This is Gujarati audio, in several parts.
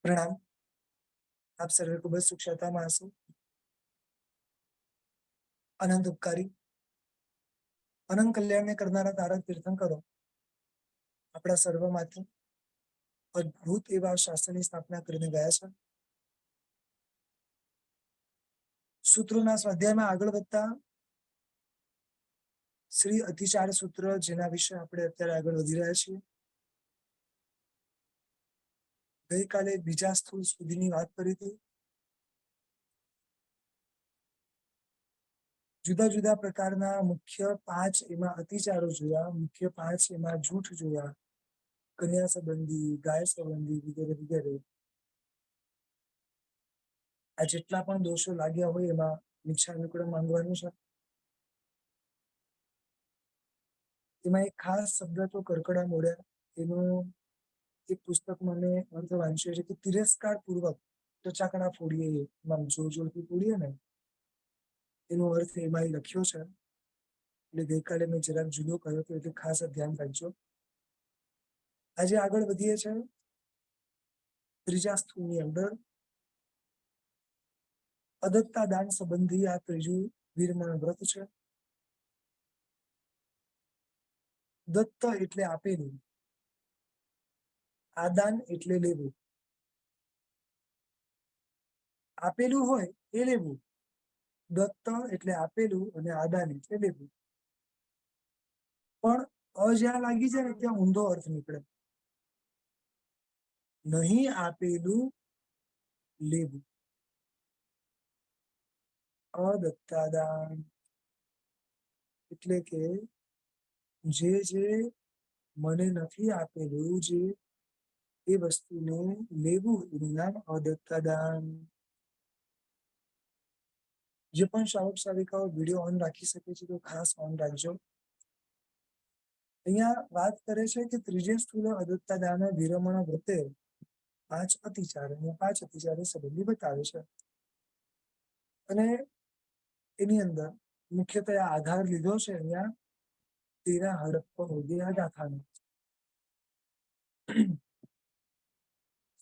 प्रणाम। आप सर्वे को बस सुख शांता में हंसो, अनंत उपकारी, अनंत कल्याण ने करनारा तारक तीर्थंकरो આપણા સર્વ માત્ર અદ્ભુત એવા શાસ્ત્રની સ્થાપના કરીને ગયા છે. સૂત્રોના સ્વાધ્યાયમાં આગળ વધતા શ્રી અતિચાર સૂત્ર, જેના વિશે આપણે અત્યારે આગળ વધી રહ્યા છીએ. ગઈકાલે બીજા સ્થૂળ સુધીની વાત કરી હતી. જુદા જુદા પ્રકારના મુખ્ય 5 એમાં અતિચારો જોયા, મુખ્ય 5 એમાં જૂઠ જોયા, કન્યા સંબંધી, ગાય સંબંધી વગેરે વગેરે. આ જેટલા પણ દોષો લાગ્યા હોય એમાં મિચ્છામિકૃતમ માંગવાનું છે. એમાં એક ખાસ શબ્દ તો કરકડા મોડ્યા, એનું એક પુસ્તક મને અર્થ વાંચ્યો છે કે તિરસ્કાર પૂર્વક ટચાકડા ફોડીએ, એમાં જોર જોરથી ફોડીએ ને, એનો અર્થ એમાં લખ્યો છે. એટલે ગઈકાલે મેં જરાક જુદો કહ્યો હતો, એટલે ખાસ ધ્યાન રાખજો. આજે આગળ વધીએ છે ત્રીજા સ્થૂળની અંદર અદત્તા દાન સંબંધી આ ત્રીજું વીરમણ વ્રત છે. દત્ત એટલે આપેલું, આદાન એટલે લેવું. આપેલું હોય એ લેવું. દત્ત એટલે આપેલું અને આદાન એટલે લેવું. પણ જ્યાં લાગી જાય ને ત્યાં ઊંધો અર્થ નીકળે. નહીં આપેલું લેવું, અદત્તાદાન એટલે કે જે મને નથી આપેલું, જે એ વસ્તુને લેવું, એનું નામ અદત્તાદાન. જે પણ શ્રાવક શ્રાવિકાઓ વિડીયો ઓન રાખી શકે છે તો ખાસ ઓન રાખજો. અહીંયા વાત કરે છે કે ત્રીજે સ્થૂળ અદત્તાદાન વિરમણ વ્રતે 5 અતિચાર અને 5 અતિચારી સંબંધી બતાવે છે. અને એની અંદર મુખ્યત્વે આધાર લીધો છે અહીંયા તેરા હડપ્પા હોગી ગાથાનો.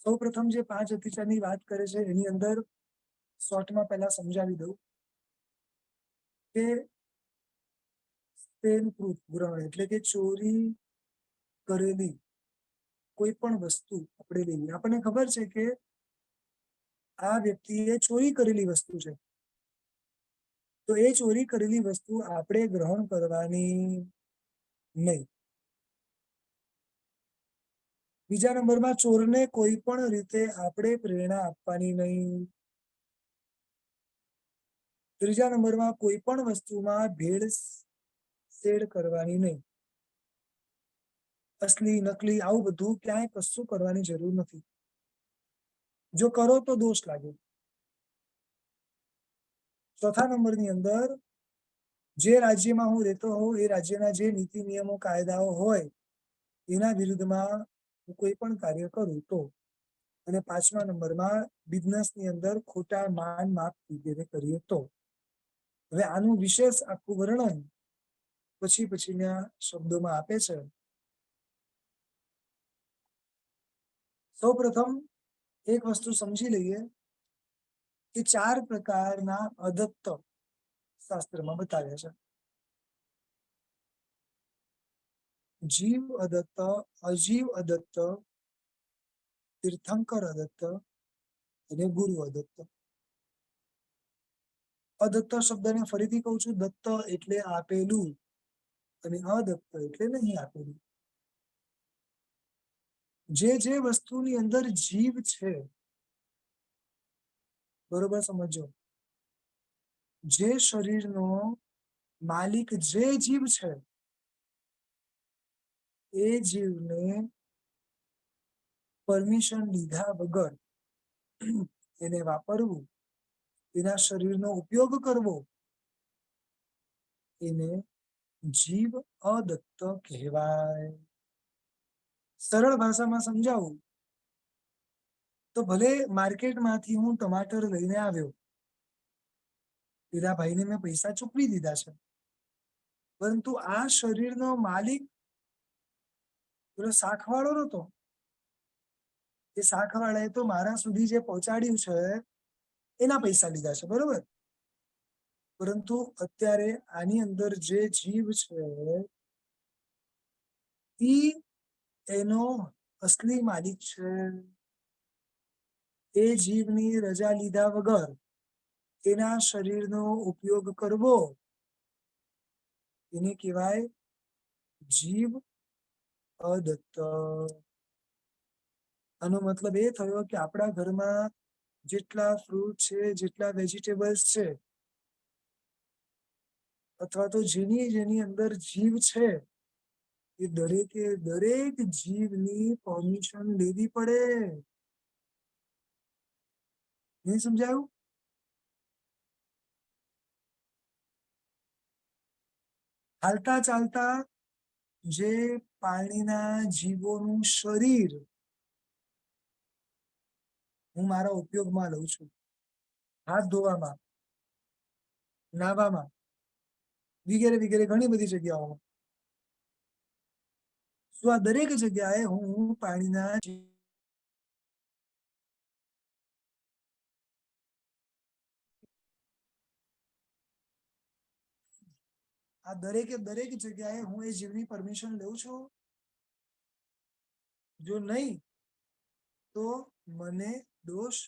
સૌ પ્રથમ જે 5 અતિચારની વાત કરે છે એની અંદર શોર્ટમાં પહેલા સમજાવી દઉં કે ગ્રહણ એટલે કે ચોરી કરેલી કોઈ પણ વસ્તુ આપણે લેવી. આપણને ખબર છે કે આ વ્યક્તિએ ચોરી કરેલી વસ્તુ છે, તો એ ચોરી કરેલી વસ્તુ આપણે ગ્રહણ કરવાની નહીં. બીજા નંબરમાં ચોરને કોઈ પણ રીતે આપણે પ્રેરણા આપવાની નહીં. ત્રીજા નંબરમાં કોઈ પણ વસ્તુમાં ભેળસેળ કરવાની નહીં. અસલી નકલી આવું બધું ક્યાંય કશું કરવાની જરૂર નથી. જો કરો તો દોષ લાગે. ચોથા નંબરની અંદર જે રાજ્યમાં હું રહેતો હોઉં એ રાજ્યના જે નીતિ નિયમો કાયદાઓ હોય એના વિરુદ્ધમાં હું કોઈ પણ કાર્ય કરું તો. અને 5મા નંબરમાં બિઝનેસની અંદર ખોટા માન માપ વગેરે કરીએ તો. હવે આનું વિશેષ આખું વર્ણન પછીના શબ્દોમાં આપે છે. સૌ પ્રથમ એક વસ્તુ સમજી લઈએ કે 4 પ્રકારના અદત્ત શાસ્ત્રમાં બતાવ્યા છે. જીવ અદત્ત, અજીવ અદત્ત, તીર્થંકર અદત્ત અને ગુરુ અદત્ત. અદત્ત શબ્દને ફરીથી કહું છું, દત્ત એટલે આપેલું અને અદત્ત એટલે નહીં આપેલું. જે વસ્તુની અંદર જીવ છે, બરોબર સમજો, જે શરીરનો માલિક જે જીવ છે એ જીવને પરમિશન લીધા વગર એને વાપરવું, એના શરીરનો ઉપયોગ કરવો, એને જીવ અદત્ત કહેવાય. સરળ ભાષામાં સમજાવું તો ભલે માર્કેટમાંથી હું ટમાટર લઈને આવ્યો, પેલા ભાઈને મેં પૈસા ચૂકવી દીધા છે, પરંતુ આ શરીરનો માલિક પેલો શાકવાળો નતો. એ શાકવાળાએ તો મારા સુધી જે પહોંચાડ્યું છે એના પૈસા લીધા છે, બરોબર. પરંતુ અત્યારે આની અંદર જે જીવ છે ઈ એનો અસલી માલિક છે. એ જીવની રજા લીધા વગર એના શરીરનો ઉપયોગ કરવો એને કહેવાય જીવ અદત્ત. આનો મતલબ એ થયો કે આપણા ઘરમાં જેટલા ફ્રૂટ છે, જેટલા વેજીટેબલ્સ છે, અથવા તો જેની જેની અંદર જીવ છે, એ દરેકે દરેક જીવની પરમિશન લેવી પડે. નહીં સમજાયું? હાલતા ચાલતા જે પાણીના જીવોનું શરીર હું મારા ઉપયોગમાં લઉં છું, હાથ ધોવામાં, નાહવામાં, વગેરે વગેરે ઘણી બધી જગ્યાઓમાં, તો આ દરેક જગ્યાએ હું પાણીના આ દરેકે દરેક જગ્યાએ હું એ જીવની પરમિશન લઉં છું. જો નહીં તો મને દોષ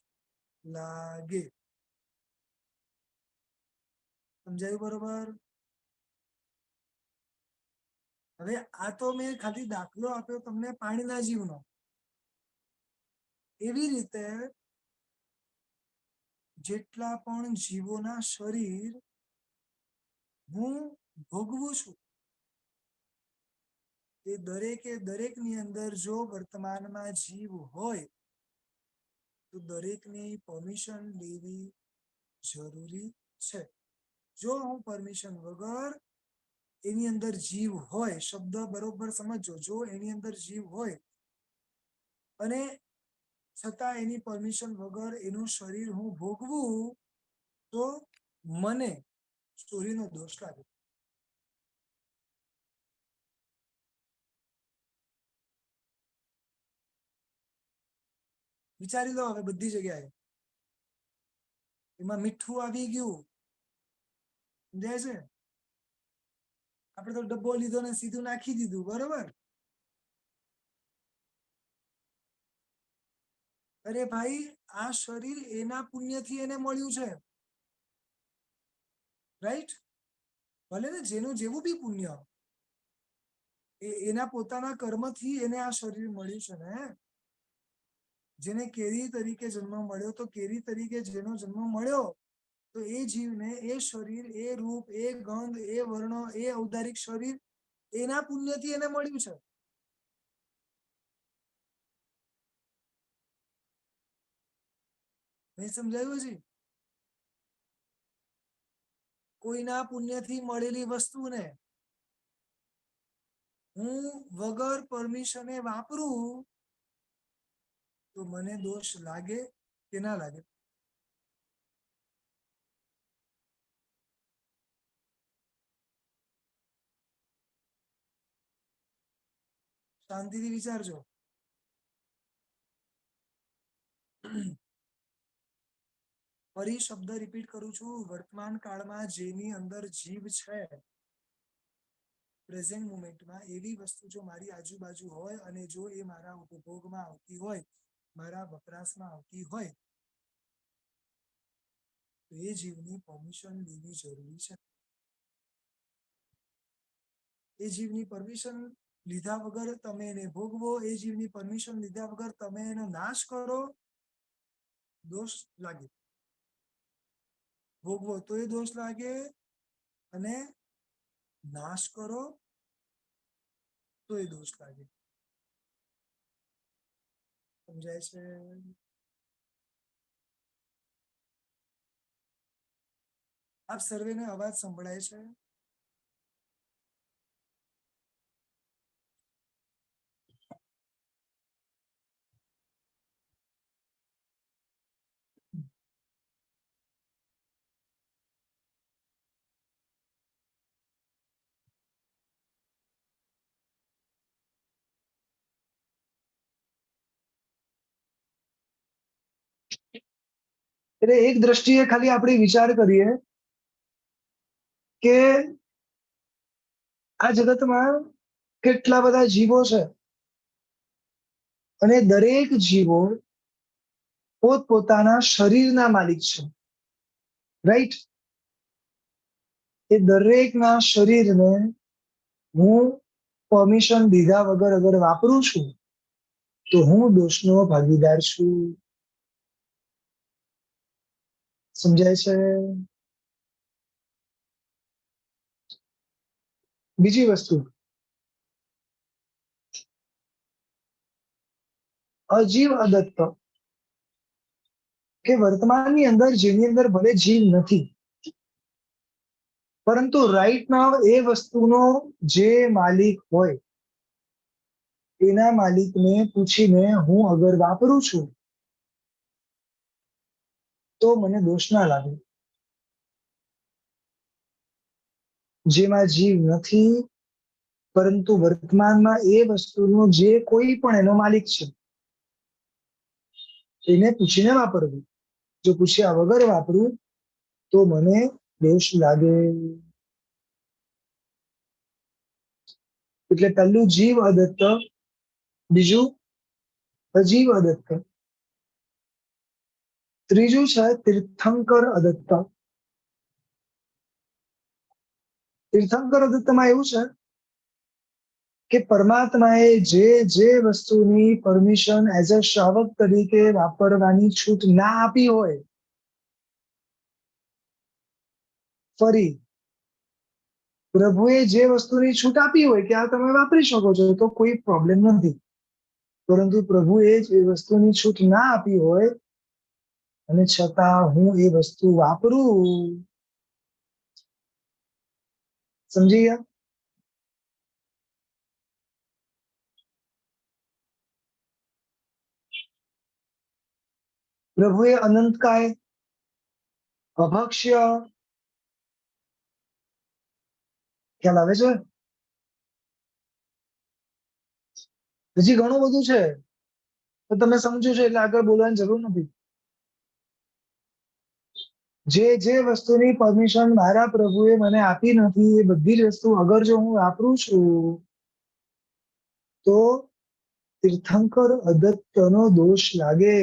લાગે. સમજાયું બરોબર? હવે આ તો મેં ખાલી દાખલો આપ્યો તમને પાણીના જીવનો. એવી રીતે જેટલા પણ જીવોના શરીર હું ભોગવું છું, એ દરેકે દરેકની અંદર જો વર્તમાનમાં જીવ હોય તો દરેકની પરમિશન લેવી જરૂરી છે. જો હું પરમિશન વગર એની અંદર જીવ હોય, શબ્દ બરોબર સમજો, જો એની અંદર જીવ હોય અને છતાં એની પરમિશન વગર એનું શરીર હું ભોગવું તો મને ચોરીનો દોષ લાગે. વિચારી લો હવે બધી જગ્યાએ એમાં મીઠું આવી ગયું, સમજાય છે? આપણે તો ડબ્બો લીધો ને સીધું નાખી દીધું, બરોબર. અરે ભાઈ, આ શરીર એના પુણ્યથી એને મળ્યું છે, રાઈટ? ભલે ને જેનું જેવું બી પુણ્ય, એના પોતાના કર્મથી એને આ શરીર મળ્યું છે ને. જેને કેરી તરીકે જન્મ મળ્યો, તો કેરી તરીકે જેનો જન્મ મળ્યો, તો એ જીવને એ શરીર, એ રૂપ, એ ગંધ, એ વર્ણ, એ ઔદારિક શરીર એના પુણ્યથી એને મળ્યું છે. નહીં સમજાયું હજી? કોઈના પુણ્યથી મળેલી વસ્તુને હું વગર પરમિશને વાપરું તો મને દોષ લાગે કે ના લાગે? શાંતિથી વિચારજો. ફરી શબ્દ રિપીટ કરું છું, વર્તમાન કાળમાં જેની અંદર જીવ છે, પ્રેઝન્ટ મોમેન્ટમાં એવી વસ્તુ જો મારી આજુબાજુ હોય અને જો એ મારા ઉપભોગમાં આવતી હોય, મારા વપરાશમાં આવતી હોય, તો એ જીવની પરમિશન લેવી જરૂરી છે. એ જીવની પરમિશન લીધા વગર તમે એને ભોગવો, એ જીવની પરમિશન લીધા વગર તમે એનો નાશ કરો, દોષ લાગે. ભોગવો તો એ દોષ લાગે અને નાશ કરો તો એ દોષ લાગે. સમજાય છે? આપ સર્વેને અવાજ સંભળાય છે? એટલે એક દ્રષ્ટિએ ખાલી આપણે વિચાર કરીએ કે આ જગતમાં કેટલા બધા જીવો છે અને દરેક જીવો પોતપોતાના શરીરના માલિક છે, રાઈટ? એ દરેકના શરીરને હું પરમિશન દીધા વગર અગર વાપરું છું તો હું દોષનો ભાગીદાર છું. સમજાય છે? બીજી વસ્તુ, અજીવ અદત્ત કે વર્તમાનની અંદર જેની અંદર ભલે જીવ નથી, પરંતુ રાઈટ નાવ એ વસ્તુનો જે માલિક હોય એના માલિકને પૂછીને હું અગર વાપરું છું તો મને દોષ ના લાગે. જેમાં જીવ નથી પરંતુ વર્તમાનમાં એ વસ્તુનો જે કોઈ પણ એનો માલિક છે એને પૂછીને વાપરવું. જો પૂછ્યા વગર વાપરું તો મને દોષ લાગે. એટલે પહેલું જીવ અદત્ત, બીજું અજીવ અદત્ત, ત્રીજું છે તીર્થંકર અદત્ત. તીર્થંકર અદત્તમાં એવું છે કે પરમાત્માએ જે વસ્તુની પરમિશન એઝ અ શ્રાવક તરીકે વાપરવાની છૂટ ના આપી હોય, ફરી પ્રભુએ જે વસ્તુની છૂટ આપી હોય કે આ તમે વાપરી શકો છો તો કોઈ પ્રોબ્લેમ નથી, પરંતુ પ્રભુએ જે વસ્તુની છૂટ ના આપી હોય અને છતાં હું એ વસ્તુ વાપરું. સમજી ગયા? પ્રભુએ અનંતકાય, અભક્ષ્ય, ખ્યાલ આવે છે? હજી ઘણું બધું છે તો તમે સમજો છો એટલે આગળ બોલવાની જરૂર નથી. જે વસ્તુની પરમિશન મારા પ્રભુએ મને આપી નથી એ બધી જ વસ્તુ અગર જો હું વાપરું છું તો તીર્થંકર અદત્તનો દોષ લાગે.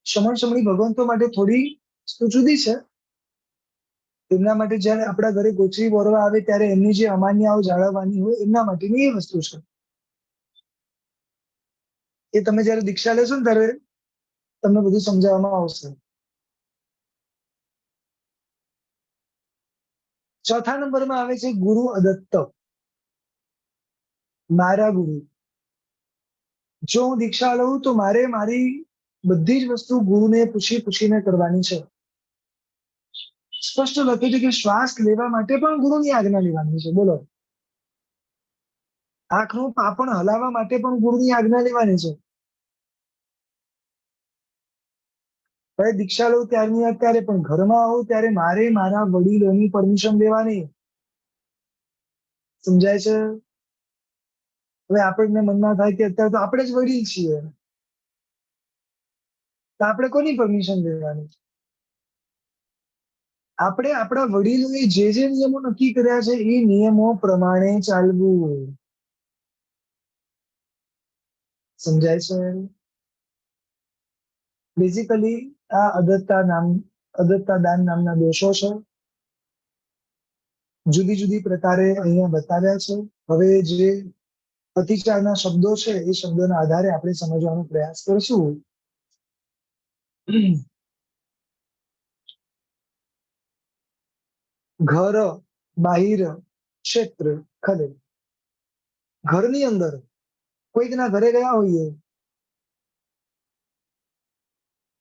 શમણ શમણી ભગવંતો માટે થોડી વસ્તુ જુદી છે. એમના માટે જયારે આપણા ઘરે ગોચરી બોરવા આવે ત્યારે એમની જે અમાન્યાઓ જાળવવાની હોય એમના માટેની એ વસ્તુ છે. એ તમે જયારે દીક્ષા લેશો ને ત્યારે તમને બધું સમજાવવામાં આવશે. ચોથા નંબરમાં આવે છે ગુરુ અદત્ત, મારા ગુરુ. જો હું દીક્ષા લઉં તો મારે મારી બધી જ વસ્તુ ગુરુને પૂછીને કરવાની છે. સ્પષ્ટ લખ્યું છે કે શ્વાસ લેવા માટે પણ ગુરુની આજ્ઞા લેવાની છે. બોલો, આંખનું પાંપણ હલાવવા માટે પણ ગુરુની આજ્ઞા લેવાની છે. હવે દીક્ષા લઉં ત્યારની અત્યારે પણ ઘરમાં આવું ત્યારે મારે મારા વડીલોની પરમિશન લેવાની. સમજાય છે? હવે આપણને મનમાં થાય કે અત્યારે તો આપણે જ વડીલ છીએ તો આપણે કોની પરમિશન લેવાની? આપણે આપણા વડીલોએ જે નિયમો નક્કી કર્યા છે એ નિયમો પ્રમાણે ચાલવું. સમજાય છે? બેઝિકલી આ અદત્તા દાન નામના દોષો છે. જુદી જુદી પ્રકારે અહીંયા બતાવ્યા છે. હવે જે અતિચારના શબ્દો છે એ શબ્દોના આધારે આપણે સમજવાનો પ્રયાસ કરશું. ઘર બાહિર ક્ષેત્ર ખલે. ઘરની અંદર કોઈકના ઘરે ગયા હોઈએ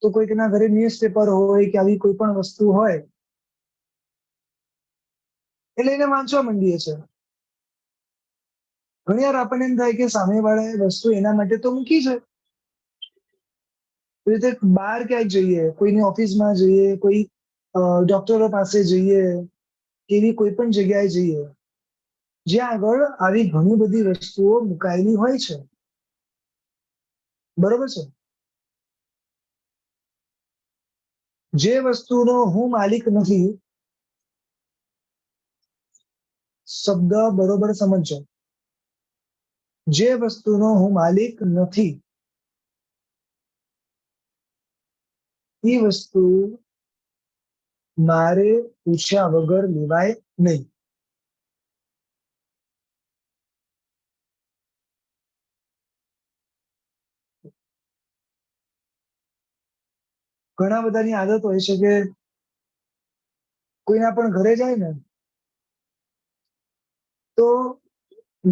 તો કોઈકના ઘરે ન્યૂઝપેપર હોય કે આવી કોઈ પણ વસ્તુ હોય એટલે એને વાંચવા માંડીએ છે. ઘણી વાર આપણને એમ થાય કે સામેવાળાએ વસ્તુ એના માટે તો મૂકી છે. એ રીતે બહાર ક્યાંક જઈએ, કોઈની ઓફિસમાં જઈએ, કોઈ ડોક્ટરો પાસે જઈએ, એવી કોઈ પણ જગ્યાએ જઈએ જ્યાં આગળ આવી ઘણી બધી વસ્તુઓ મુકાયેલી હોય છે. બરોબર છે? જે વસ્તુનો હું માલિક નથી, શબ્દ બરોબર સમજો, જે વસ્તુનો હું માલિક નથી એ વસ્તુ મારે પૂછ્યા વગર લેવાય નહીં. ઘણા બધાની આદત હોય છે કે કોઈના પણ ઘરે જાય ને તો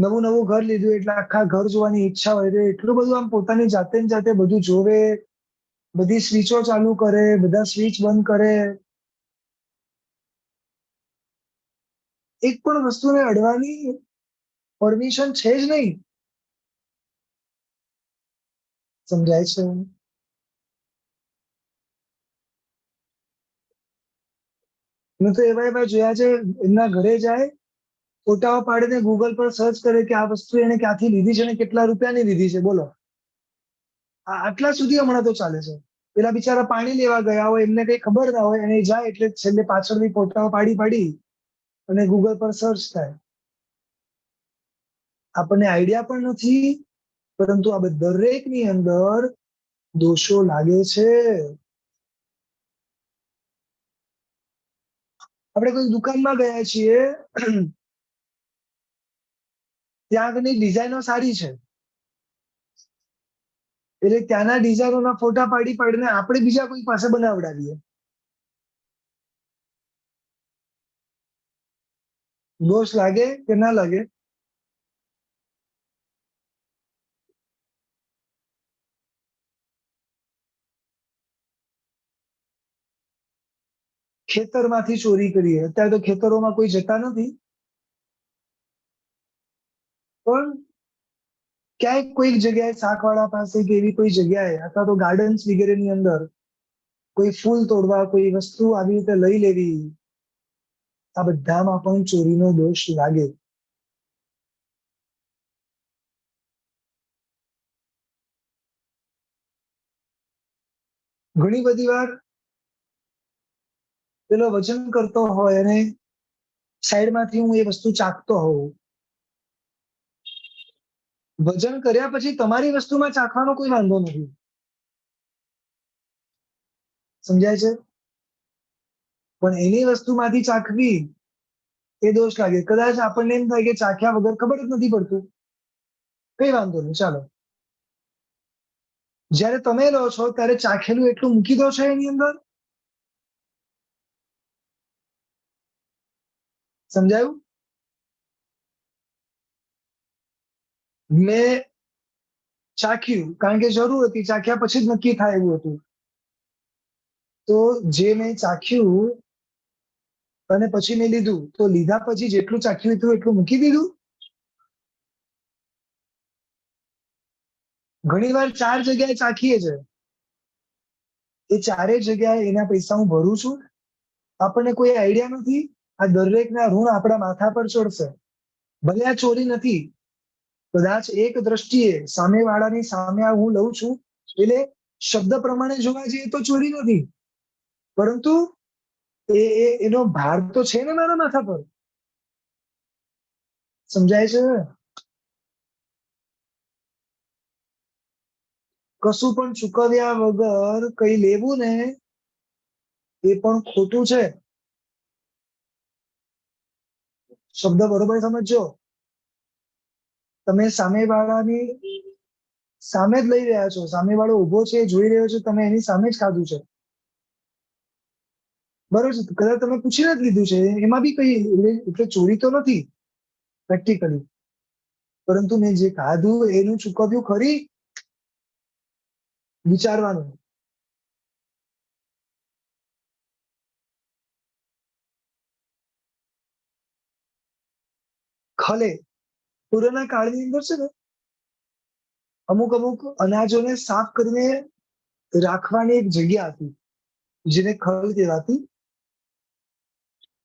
નવું નવું ઘર લીધું એટલે આખા ઘર જોવાની ઈચ્છા હોય, એટલું બધું આમ પોતાની જાતે ને જાતે બધું જોવે, બધી સ્વિચો ચાલુ કરે, બધા સ્વિચ બંધ કરે, એક પણ વસ્તુને અડવાની પરમિશન છે જ નહીં. સમજાય છે? મેં તો એવા એવા જોયા છે, એમના ઘરે જાય, ફોટાઓ પાડીને ગૂગલ પર સર્ચ કરે કે આ વસ્તુ એને ક્યાંથી લીધી છે ને કેટલા રૂપિયાની લીધી છે. બોલો, આટલા સુધી હમણાં તો ચાલે છે. પેલા બિચારા પાણી લેવા ગયા હોય, એમને કઈ ખબર ના હોય, અને જાય એટલે છેલ્લે પાછળની ફોટાઓ પાડી અને ગૂગલ પર સર્ચ થાય. આપણને આઈડિયા પણ નથી, પરંતુ આ દરેકની અંદર દોષો લાગે છે. આપણે કોઈ દુકાનમાં ગયા છીએ, ત્યાં આગળની ડિઝાઇનો સારી છે, એટલે ત્યાંના ડિઝાઇનોના ફોટા પાડીને આપણે બીજા કોઈ પાસે બનાવડાવીએ. દોષ લાગે કે ના લાગે? ખેતરમાંથી ચોરી કરીએ. અત્યારે તો ખેતરોમાં કોઈ જતા નથી, પણ ક્યાંક કોઈક જગ્યાએ શાકવાળા પાસે કે એવી કોઈ જગ્યાએ અથવા તો ગાર્ડન્સ વગેરેની અંદર કોઈ ફૂલ તોડવા, કોઈ વસ્તુ આવી રીતે લઈ લેવી, આ બધામાં પણ ચોરીનો દોષ લાગે. ઘણી બધી વાર પેલો વજન કરતો હોય અને સાઈડમાંથી હું એ વસ્તુ ચાખતો હોઉં, વજન કર્યા પછી તમારી વસ્તુમાં ચાખવાનો કોઈ વાંધો નથી. સમજાય છે? પણ એની વસ્તુમાંથી ચાખવી એ દોષ લાગે. કદાચ આપણને એમ થાય કે ચાખ્યા વગર ખબર જ નથી પડતું, કઈ વાંધો નહીં, ચાલો. જયારે તમે લો છો ત્યારે ચાખેલું એટલું મૂકી દો છો એની અંદર. સમજાયું? મેં ચાખ્યું કારણ કે જરૂર હતી, ચાખ્યા પછી જ નક્કી થાય એવું હતું. તો જે મેં ચાખ્યું અને પછી મેં લીધું, તો લીધા પછી જેટલું ચાખ્યું હતું એટલું મૂકી દીધું. ઘણી વાર 4 જગ્યાએ ચાખીએ છે, એ ચારેય જગ્યાએ એના પૈસા હું ભરું છું, આપણને કોઈ આઈડિયા નથી. આ દરેકના ઋણ આપણા માથા પર ચડશે. ભલે આ ચોરી નથી, કદાચ એક દ્રષ્ટિએ સામેવાળાની સામે આ હું લઉં છું એટલે શબ્દ પ્રમાણે જોવા જઈએ તો ચોરી નથી, પરંતુ એનો ભાર તો છે ને મારા માથા પર. સમજાય છે? કશું પણ ચૂકવ્યા વગર કઈ લેવું ને એ પણ ખોટું છે. શબ્દ બરોબર સમજજો. તમે સામેવાળાની સામે જ લઈ રહ્યા છો, સામેવાળો ઉભો છે જોઈ રહ્યો છો, તમે એની સામે જ ખાધું છે, બરોબર છે. કદાચ તમે પૂછીને જ લીધું છે, એમાં બી કઈ એટલે ચોરી તો નથી પ્રેક્ટિકલી, પરંતુ મેં જે ખાધું એનું ચૂકવ્યું ખરી, વિચારવાનું. ખલે પૂર્વના કાળની અંદર છે ને, અમુક અમુક અનાજોને સાફ કરીને રાખવાની એક જગ્યા હતી, જેને ખલ કહેવાતી.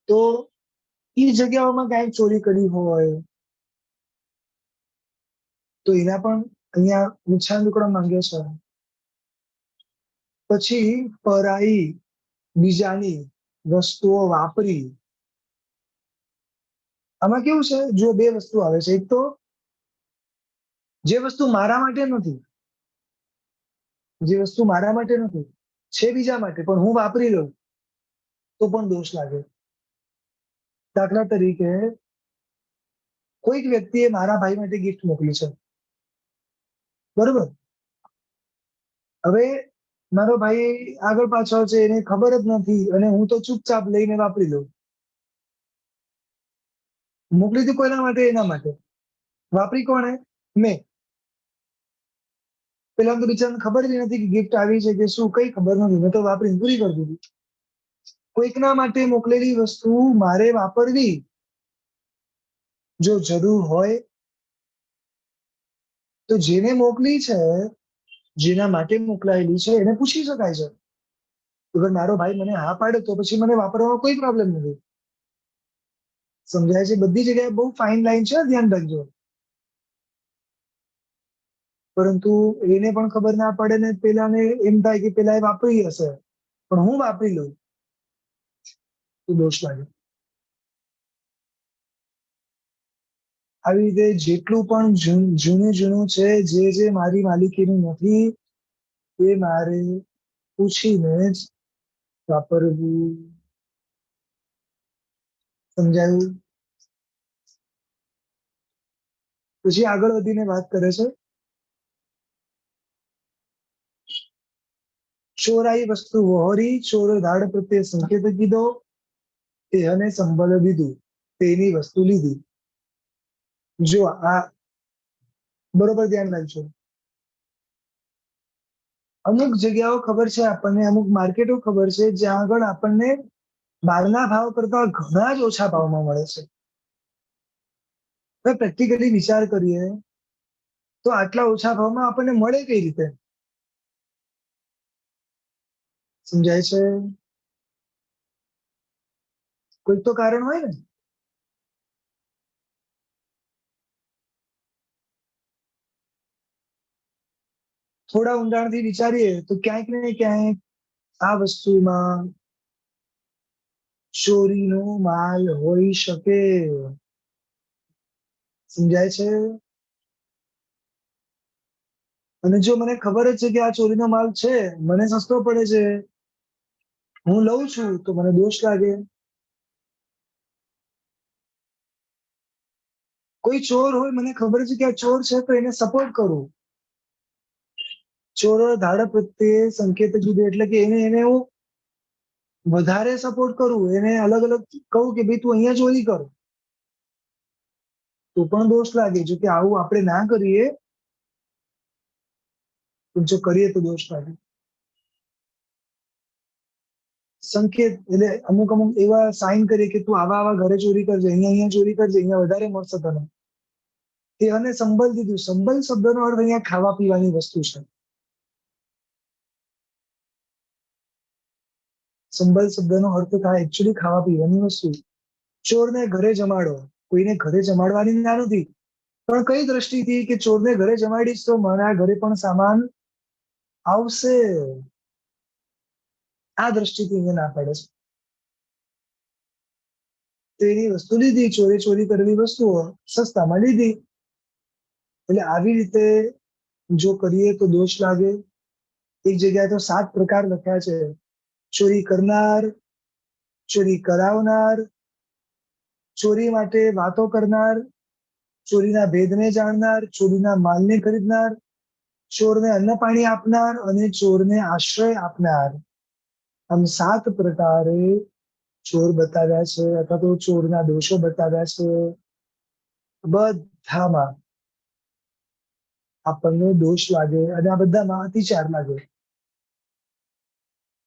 તો એ જગ્યાઓમાં ક્યાંક ચોરી કરી હોય તો એના પણ અહીંયા નુકસાન રોકડા માંગે છે. પછી પરાઈ, બીજાની વસ્તુઓ વાપરી. આમાં કેવું છે, જો બે વસ્તુ આવે છે. એક તો જે વસ્તુ મારા માટે નથી, છે બીજા માટે, પણ હું વાપરી લઉં તો પણ દોષ લાગે. દાખલા તરીકે કોઈક વ્યક્તિએ મારા ભાઈ માટે ગિફ્ટ મોકલી છે, બરોબર? હવે મારો ભાઈ આગળ પાછળ છે, એને ખબર જ નથી, અને હું તો ચૂપચાપ લઈને વાપરી લઉં. મોકલી હતી કોઈના માટે? એના માટે. વાપરી કોણે? મેં. પેલા તો બિચારાને ખબર જ નથી કે ગિફ્ટ આવી છે કે શું, કઈ ખબર નથી. મેં તો વાપરીને પૂરી કરી દીધી. કોઈકના માટે મોકલેલી વસ્તુ મારે વાપરવી, જો જરૂર હોય તો જેને મોકલી છે, જેના માટે મોકલાયેલી છે, એને પૂછી શકાય છે. અગર મારો ભાઈ મને હા પાડે તો પછી મને વાપરવામાં કોઈ પ્રોબ્લેમ નથી. સમજાય છે? બધી જગ્યાએ બહુ ફાઇન લાઈન છે, ધ્યાન રાખજો. પરંતુ એને પણ ખબર ના પડે ને પેલાને એમ થાય કે પેલા એ વાપરી હશે, પણ હું વાપરી લઉં તો દોષ લાગે. આવી રીતે જેટલું પણ જૂનું છે, જે મારી માલિકીનું નથી, એ મારે પૂછીને જ વાપરવું. સમજાયું? પછી આગળ વધીને વાત કરે છે, ચોરાઈ વસ્તુ વહોરી, ચોર ધાડ પ્રત્યે સંકેત કીધો, તેને સંબળ દીધું, તેની વસ્તુ લીધી. જો આ બરોબર ધ્યાન રાખજો. અમુક જગ્યાઓ ખબર છે આપણને, અમુક માર્કેટો ખબર છે જ્યાં આગળ આપણને બહારના ભાવ કરતા ઘણા જ ઓછા ભાવમાં મળે છે. હવે પ્રેક્ટિકલી વિચાર કરીએ તો આટલા ઓછા ભાવમાં આપણને મળે કઈ રીતે? સમજાય છે? કોઈક તો કારણ હોય ને. થોડા ઊંડાણથી વિચારીએ તો ક્યાંક ને ક્યાંક આ વસ્તુમાં ચોરીનો માલ હોઈ શકે. સમજાય છે? અને જો મને ખબર જ છે કે આ ચોરીનો માલ છે, મને સસ્તો પડે છે, હું લઉં છું, તો મને દોષ લાગે. કોઈ ચોર હોય, મને ખબર છે કે આ ચોર છે, તો એને સપોર્ટ કરું. ચોર ધાડ પ્રત્યે સંકેત કીધું એટલે કે એને હું વધારે સપોર્ટ કરું, એને અલગ અલગ કહું કે ભાઈ તું અહીંયા ચોરી કર, તો પણ દોષ લાગે. જો કે આવું આપણે ના કરીએ, જો કરીએ તો દોષ લાગે. સંકેત એટલે અમુક અમુક એવા સાઇન કરીએ કે તું આવા આવા ઘરે ચોરી કરજે, અહીંયા ચોરી કરજે, અહીંયા વધારે મળશે તને. તે અને સંબલ દીધું. સંબલ શબ્દનો અર્થ અહીંયા ખાવા પીવાની વસ્તુ છે. સંબલ શબ્દનો અર્થ થાય એકચ્યુઅલી ખાવા પીવાની વસ્તુ. ચોરને ઘરે જમાડો, કોઈને ઘરે જમાડવાની ના નથી, પણ કઈ દ્રષ્ટિથી કે ચોરને ઘરે જમાડીશ તો મારા ઘરે પણ સામાન આવશે, આ દ્રષ્ટિથી એને ના પાડે છે. તેની વસ્તુ લીધી, ચોરે ચોરી કરેલી વસ્તુઓ સસ્તામાં લીધી. એટલે આવી રીતે જો કરીએ તો દોષ લાગે. એક જગ્યાએ તો 7 પ્રકાર લખ્યા છે: ચોરી કરનાર, ચોરી કરાવનાર, ચોરી માટે વાતો કરનાર, ચોરીના ભેદને જાણનાર, ચોરીના માલને ખરીદનાર, ચોરને અન્ન પાણી આપનાર અને ચોરને આશ્રય આપનાર. આમ 7 પ્રકારે ચોર બતાવ્યા છે, અથવા તો ચોરના દોષો બતાવ્યા છે. બધામાં આપણને દોષ લાગે, અને આ બધામાં અતિચાર લાગે.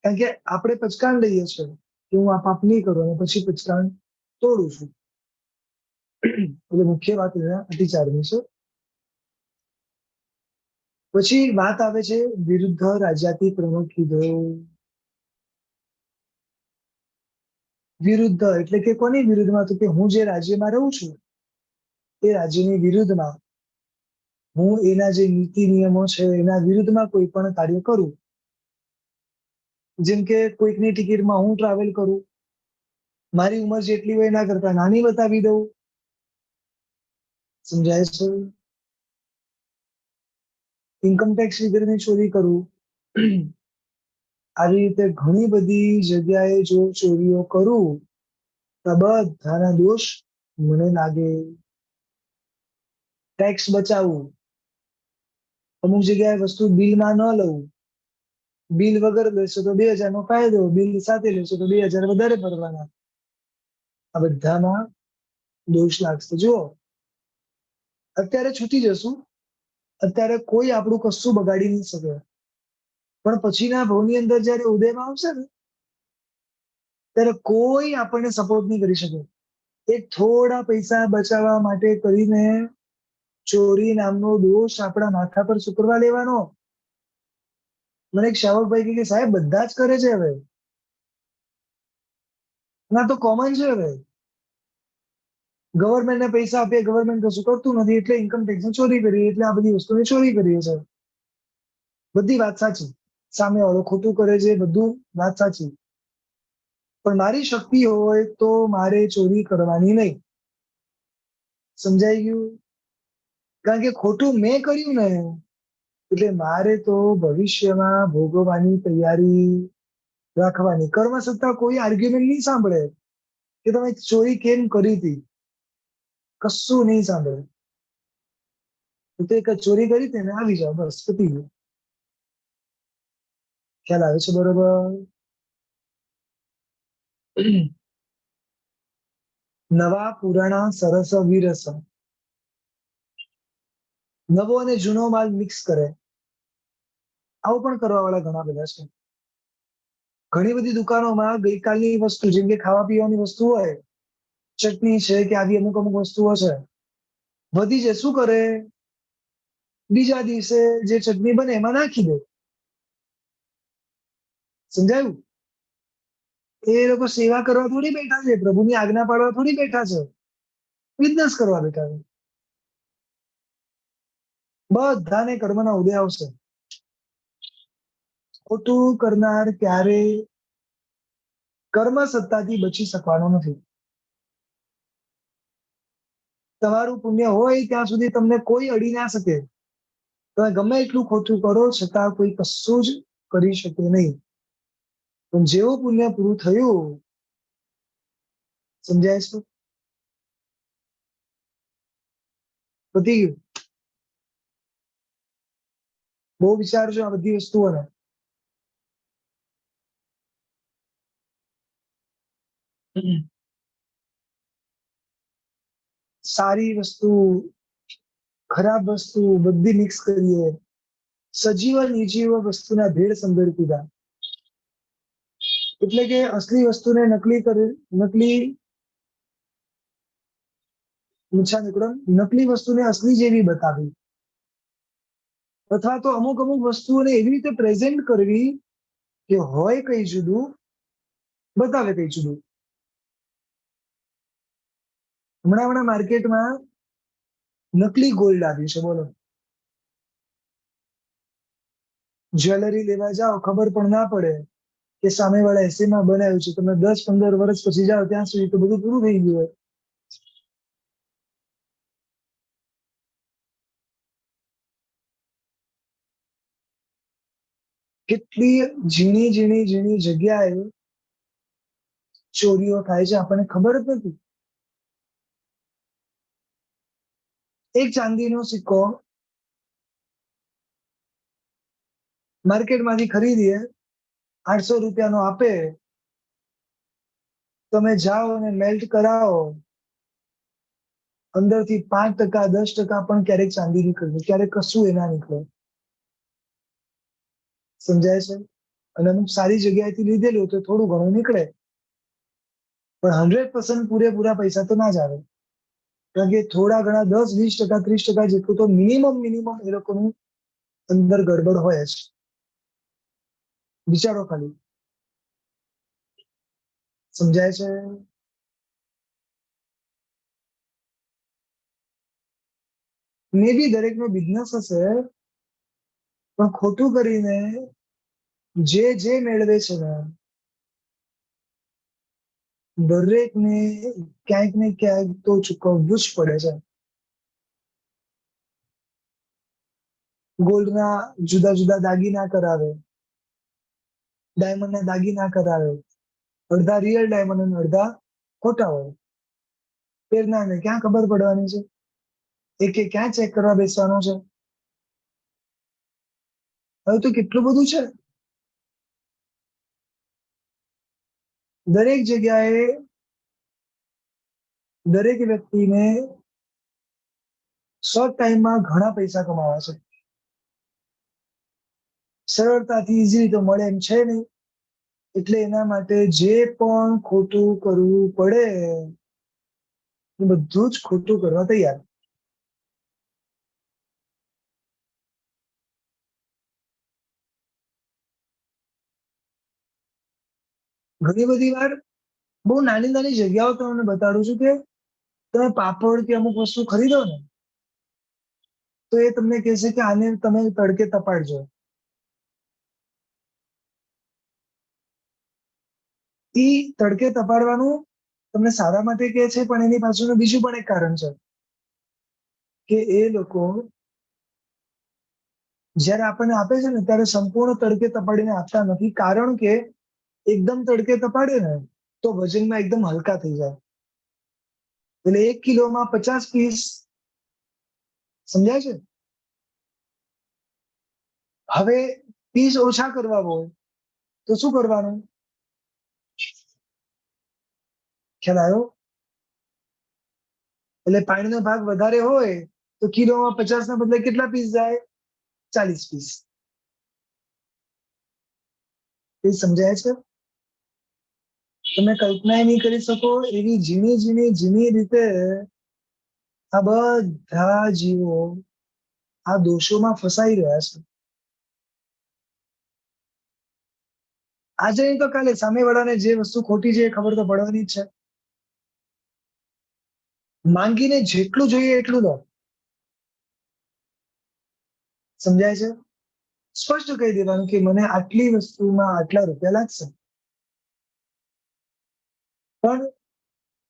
કારણ કે આપણે પચકાણ લઈએ છીએ કે હું આ પાપ નહીં કરું, અને પછી પચકાણ તોડું છું. એટલે મુખ્ય વાત અતિચારની છે. પછી વાત આવે છે વિરુદ્ધ રાજાતિ પ્રમુખ કીધો. વિરુદ્ધ એટલે કે કોની વિરુદ્ધમાં? તો કે હું જે રાજ્યમાં રહું છું એ રાજ્યની વિરુદ્ધમાં, હું એના જે નીતિ નિયમો છે એના વિરુદ્ધમાં કોઈ પણ કાર્ય કરું, જેમ કે કોઈકની ટિકિટમાં હું ટ્રાવેલ કરું, મારી ઉંમર જેટલી હોય એના કરતા નાની બતાવી દઉં. સમજાય છે? ઇન્કમ ટેક્સ વગેરેની ચોરી કરું. આવી રીતે ઘણી બધી જગ્યાએ જો ચોરીઓ કરું તો બધાના દોષ મને લાગે. ટેક્સ બચાવવું, અમુક જગ્યાએ વસ્તુ બિલમાં ન લઉં, બિલ વગર લેશો તો 2000 નો ફાયદો, બિલ સાથે લેશો તો 2000 વધારે ભરવાના. આ બધામાં દોષ લાગશે. જુઓ, અત્યારે છૂટી જશું, અત્યારે કોઈ આપણું કશું બગાડી નહીં શકે, પણ પછીના ભવની અંદર જયારે ઉદયમાં આવશે ને ત્યારે કોઈ આપણને સપોર્ટ નહીં કરી શકે. એક થોડા પૈસા બચાવવા માટે કરીને ચોરી નામનો દોષ આપણા માથા પર શુક્રવાર લેવાનો. મને એક શાવકભાઈ કે સાહેબ બધા જ કરે છે હવે, ના તો કોમન છે હવે. ગવર્મેન્ટને પૈસા આપીએ, ગવર્મેન્ટ કશું કરતું નથી એટલે ઇન્કમ ટેક્સ ચોરી કરીએ, એટલે આ બધી વસ્તુની ચોરી કરીએ છે. બધી વાત સાચી, સામે વાળો ખોટું કરે છે, બધું વાત સાચી. પણ મારી શક્તિ હોય તો મારે ચોરી કરવાની નહીં. સમજાઈ ગયું? કારણ કે ખોટું મેં કર્યું ને એટલે મારે તો ભવિષ્યમાં ભોગવવાની તૈયારી રાખવાની. કર્મ સત્તા કોઈ આર્ગ્યુમેન્ટ નહીં સાંભળે કે તમે ચોરી કેમ કરી હતી, કશું નહીં સાંભળે. તો એક ચોરી કરી હતી ને આવી જાવ, બસ પતી ગયું. ખ્યાલ આવે છે? બરોબર. નવા પુરાણા સરસ વિરસ, નવો અને જૂનો માલ મિક્સ કરે, આવું પણ કરવા વાળા ઘણા બધા છે. ઘણી બધી દુકાનોમાં ગઈકાલની વસ્તુ, જેમ કે ખાવા પીવાની વસ્તુ હોય, ચટણી છે કે આવી અમુક અમુક વસ્તુઓ છે, વધી જાય શું કરે, બીજા દિવસે જે ચટણી બને એમાં નાખી દે. સમજાયું? એ લોકો સેવા કરવા થોડી બેઠા છે, પ્રભુની આજ્ઞા પાડવા થોડી બેઠા છે, બિઝનેસ કરવા બેઠા છે. બધાને કર્મના ઉદય આવશે. ખોટું કરનાર ક્યારેય કર્મ સત્તાથી બચી શકવાનો નથી. તમારું પુણ્ય હોય ત્યાં સુધી તમને કોઈ અડી ના શકે. તમે ગમે એટલું ખોટું કરો છતાં કોઈ કશું જ કરી શકે નહીં. પણ જેવું પુણ્ય પૂરું થયું, સમજાય છે? પતી ગયું. બહુ વિચારજો આ બધી વસ્તુઓને. સારી વસ્તુ, ખરાબ વસ્તુ બધી મિક્સ કરીએ, સજીવ નિર્જીવ વસ્તુના ભેળ સંભેળ કીધા. એટલે કે અસલી વસ્તુને નકલી નકલી વસ્તુને અસલી જેવી બતાવી, અથવા તો અમુક અમુક વસ્તુઓને એવી રીતે પ્રેઝન્ટ કરવી કે હોય કઈ જુદું, બતાવે કઈ જુદું. હમણાં માર્કેટમાં નકલી ગોલ્ડ આવ્યું છે, બોલો. જ્વેલરી લેવા જાઓ, ખબર પણ ના પડે કે સામેવાળા એસીમાં બનાવ્યું છે. તમે 10-15 વર્ષ પછી જાઓ ત્યાં સુધી તો બધું પૂરું થઈ ગયું હોય. કેટલી ઝીણી ઝીણી ઝીણી જગ્યાએ ચોરીઓ થાય છે, આપણને ખબર જ નથી. એક ચાંદીનો સિક્કો માર્કેટમાંથી ખરીદીએ, 800 રૂપિયાનો આપે, તમે જાઓ અને મેલ્ટ કરાવો, અંદરથી 5%, 10% પણ ક્યારેક ચાંદી નીકળે, ક્યારેક કશું એના નીકળે. સમજાય છે? અને અમુક સારી જગ્યાએથી લીધેલું તો થોડું ઘણું નીકળે, પણ 100% પૂરેપૂરા પૈસા તો ના જ આવે. કારણ કે થોડા ઘણા 10-20%, 30% જેટલું તો મિનિમમ એ લોકોનું અંદર ગડબડ હોય જ. વિચારો ખાલી. સમજાય છે? મે બી દરેકનો બિઝનેસ હશે, પણ ખોટું કરીને જે મેળવે છે ને દરેકને ક્યાંક ને ક્યાંક તો ચૂકવવું જ પડે છે. ગોલ્ડના જુદા જુદા દાગીના કરાવે, ડાયમંડના દાગીના કરાવે, અડધા રિયલ ડાયમંડ અને અડધા ખોટા હોય. પહેરનારને ક્યાં ખબર પડવાની છે? એ ક્યાં ચેક કરવા બેસવાનો છે? હવે તો કેટલું બધું છે. દરેક જગ્યાએ દરેક વ્યક્તિને શોર્ટ ટાઈમમાં ઘણા પૈસા કમાવા છે. સરળતાથી ઈઝીલી તો મળે એમ છે નહીં. એટલે એના માટે જે પણ ખોટું કરવું પડે એ બધું જ ખોટું કરવા તૈયાર. ઘણી બધી વાર બહુ નાની નાની જગ્યાઓ તમને બતાડું છું કે તમે પાપડ કે અમુક વસ્તુ ખરીદો ને તો એ તમને કહેશે કે આને તમે તડકે તપાડજો. એ તડકે તપાડવાનું તમને સારા માટે કહે છે, પણ એની પાછળનું બીજું પણ એક કારણ છે કે એ લોકો જ્યારે આપણને આપે છે ને ત્યારે સંપૂર્ણ તડકે તપાડીને આપતા નથી, કારણ કે એકદમ તડકે તપાડે ને તો વજનમાં એકદમ હલકા થઈ જાય. એટલે 1 કિલોમાં 50 પીસ, સમજાય છે? હવે પીસ ઓછા કરવા હોય તો શું કરવાનું? ખ્યાલ આવ્યો? એટલે પાણીનો ભાગ વધારે હોય તો કિલોમાં 50 ના બદલે કેટલા પીસ જાય? 40 પીસ. એ સમજાય છે? તમે કલ્પના નહીં કરી શકો એવી ઝીણી ઝીણી ઝીણી રીતે આ બધા જીવો આ દોષોમાં ફસાઈ રહ્યા છે. આજે નહીં તો કાલે સામેવાળાને જે વસ્તુ ખોટી છે એ ખબર તો પડવાની જ છે. માંગીને જેટલું જોઈએ એટલું લો. સમજાય છે? સ્પષ્ટ કહી દેવાનું કે મને આટલી વસ્તુમાં આટલા રૂપિયા લાગશે, પણ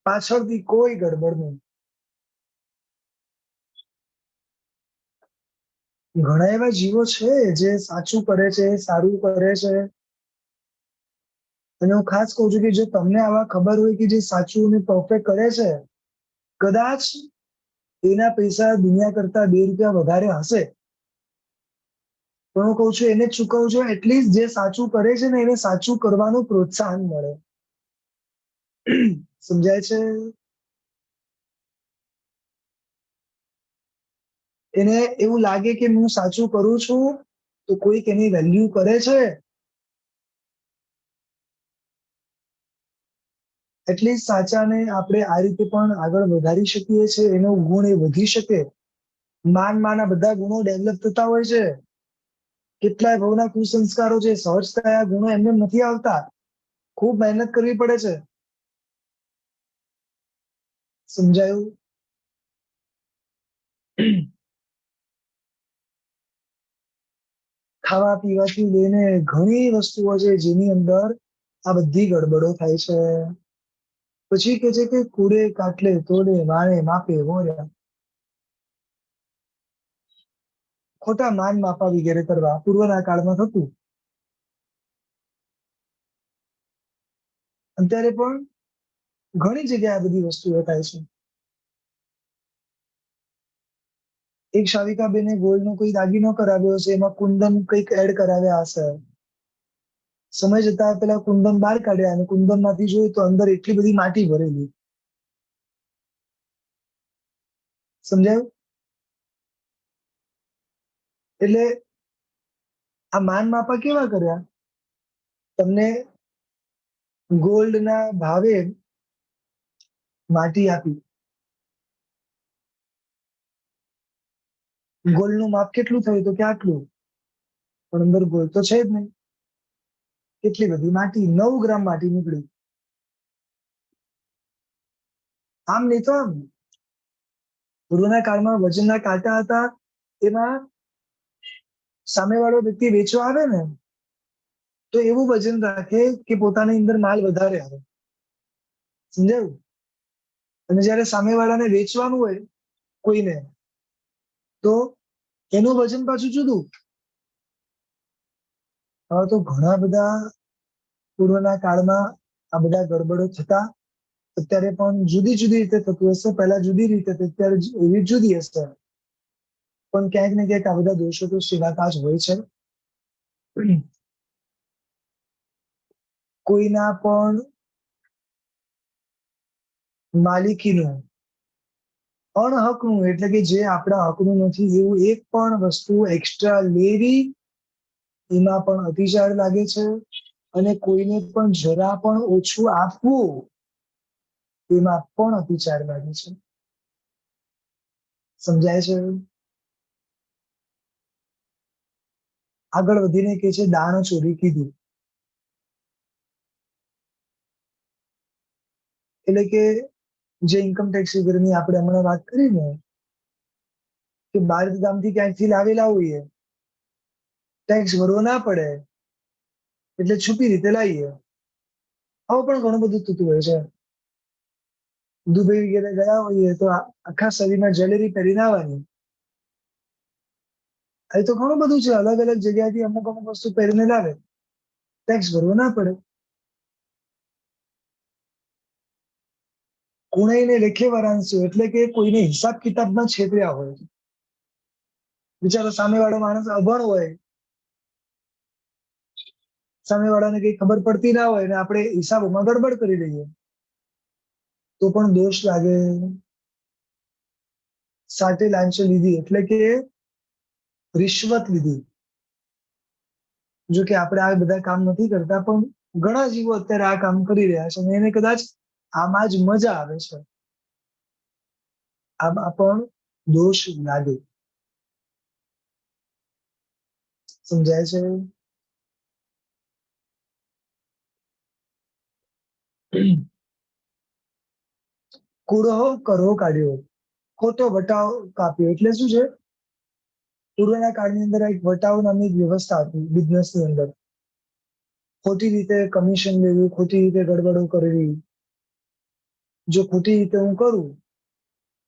પાછળથી કોઈ ગડબડ નહીં. ઘણા એવા જીવો છે જે સાચું કરે છે, સારું કરે છે. અને હું ખાસ કહું છું કે જો તમને આવા ખબર હોય કે જે સાચું અને પરફેક્ટ કરે છે, કદાચ એના પૈસા દુનિયા કરતા 2 રૂપિયા વધારે હશે, પણ હું કહું છું એને જ ચૂકવજો. એટલીસ્ટ જે સાચું કરે છે ને એને સાચું કરવાનું પ્રોત્સાહન મળે. સમજાય છે? એને એવું લાગે કે હું સાચું કરું છું તો કોઈક એની વેલ્યુ કરે છે, એટલીસ્ટ સાચાને આપણે આ રીતે પણ આગળ વધારી શકીએ છીએ. એનો ગુણ એ વધી શકે. માના બધા ગુણો ડેવલપ થતા હોય છે. કેટલાય ભવના કુસંસ્કારો છે, સહજતા આ ગુણો એમને નથી આવતા. ખૂબ મહેનત કરવી પડે છે. સમજાયું? ખાવા પીવાથી લઈને ઘણી વસ્તુઓ છે જેની અંદર આ બધી ગડબડો થાય છે. પછી કે છે કે કુડે કાટલે તોડે વાણે માપે મોર્યા. ખોટા માન માપા વગેરે કરવા પૂર્વના કાળમાં થતું. અત્યારે પણ ઘણી જગ્યાએ આ બધી વસ્તુઓ થાય છે. એક શાવિકાબેને ગોલ્ડનો કોઈ દાગીનો કરાવ્યો હશે, એમાં કુંદન કંઈક એડ કરાવ્યા હશે. સમય જતા પેલા કુંદન બહાર કાઢ્યા અને કુંદન માંથી જોયું તો અંદર એટલી બધી માટી ભરેલી. સમજાયું? એટલે આ માન માપા કેવા કર્યા? તમને ગોલ્ડના ભાવે માટી આપી. ગોલ્ડનું માપ કેટલું થયું તો કે આટલું, પણ અંદર ગોલ્ડ તો છે જ નહીં. કેટલી બધી માટી, 9 ગ્રામ માટી નીકળી. આમ નહીં તો આમ. પૂર્વના કાળમાં વજનના કાંટા હતા, એમાં સામેવાળો વ્યક્તિ વેચવા આવે ને તો એવું વજન રાખે કે પોતાની અંદર માલ વધારે આવે. સમજાયું? અને જયારે સામેવાળાને વેચવાનું હોય કોઈને, તો એનું વજન પાછું જુદું. હવે તો ઘણા બધા પૂર્વના કાળમાં આ બધા ગડબડો થતા, અત્યારે પણ જુદી જુદી રીતે થતું હશે. પહેલા જુદી રીતે હતી, અત્યારે એવી જુદી હશે. પણ ક્યાંક ને ક્યાંક આ બધા દોષો તો શિલાકાશ હોય છે. કોઈના પણ માલિકીનું અણહકનું, એટલે કે જે આપણા હકનું નથી એવું એક પણ વસ્તુ એક્સ્ટ્રા લેવી, એમાં પણ અતિચાર લાગે છે. અને કોઈને પણ જરા પણ ઓછું આપવું, એમાં પણ અતિચાર લાગે છે. સમજાય છે? આગળ વધીને કે છે દાણ ચોરી કીધું. એટલે કે જે ઇન્કમટેક્સ વગેરેની આપણે હમણાં વાત કરી ને, કે બહાર ગામથી ક્યાંકથી લાવેલા હોઈએ, ટેક્સ ભરવો ના પડે એટલે છુપી રીતે લાવીએ. આવું પણ ઘણું બધું થતું હોય છે. દુબઈ વગેરે ગયા હોઈએ તો આખા શરીરમાં જ્વેલરી પહેરીને આવવાની. એ તો ઘણું બધું છે. અલગ અલગ જગ્યાથી અમુક અમુક વસ્તુ પહેરીને લાવે, ટેક્સ ભરવો ના પડે. કુણેઈને લેખે વરાંસુ, એટલે કે કોઈને હિસાબ કિતાબમાં છેતર્યા હોય. બિચારો સામેવાળો માણસ અભણ હોય, સામેવાળાને કઈ ખબર પડતી ના હોય ને આપણે હિસાબોમાં ગડબડ કરી દઈએ, તો પણ દોષ લાગે. સાટે લાંચો લીધી એટલે કે રિશ્વત લીધી. જો કે આપણે આ બધા કામ નથી કરતા, પણ ઘણા જીવો અત્યારે આ કામ કરી રહ્યા છે અને એને કદાચ આમાં જ મજા આવે છે. આમાં પણ દોષ લાગે. સમજાય છે? કુળહો કરહો કાઢ્યો, ખોટો વટાવ કાપ્યો. એટલે શું છે? પૂર્વના કાળની અંદર એક વટાવ નામની એક વ્યવસ્થા હતી બિઝનેસની અંદર. ખોટી રીતે કમિશન લેવું, ખોટી રીતે ગડબડો કરવી. જો ખોટી રીતે હું કરું,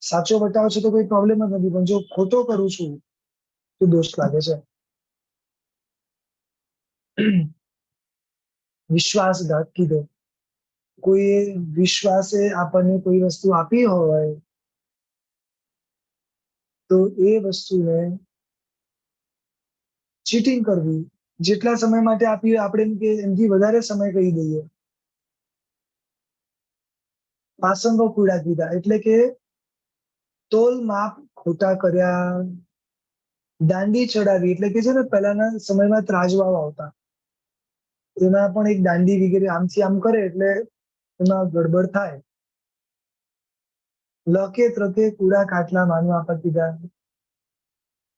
સાચો વટાવ છે તો કોઈ પ્રોબ્લેમ જ નથી, પણ જો ખોટો કરું છું તો દોષ લાગે છે. વિશ્વાસઘાત કીધો. કોઈ વિશ્વાસે આપણને કોઈ વસ્તુ આપી હોય તો એ વસ્તુને ચીટિંગ કરવી. જેટલા સમય માટે આપી આપણે એમથી વધારે સમય કહી દઈએ. પાસંગો કુડા કીધા, એટલે કે તોલ માપ ખોટા કર્યા. દાંડી ચડાવી, એટલે કે છે ને પહેલાના સમયમાં ત્રાજવાઓ આવતા, એમાં પણ એક દાંડી વગેરે આમથી આમ કરે એટલે એમાં ગડબડ થાય. લકે ત્રકે કુડા કાટલા માનવા આપવા કીધા.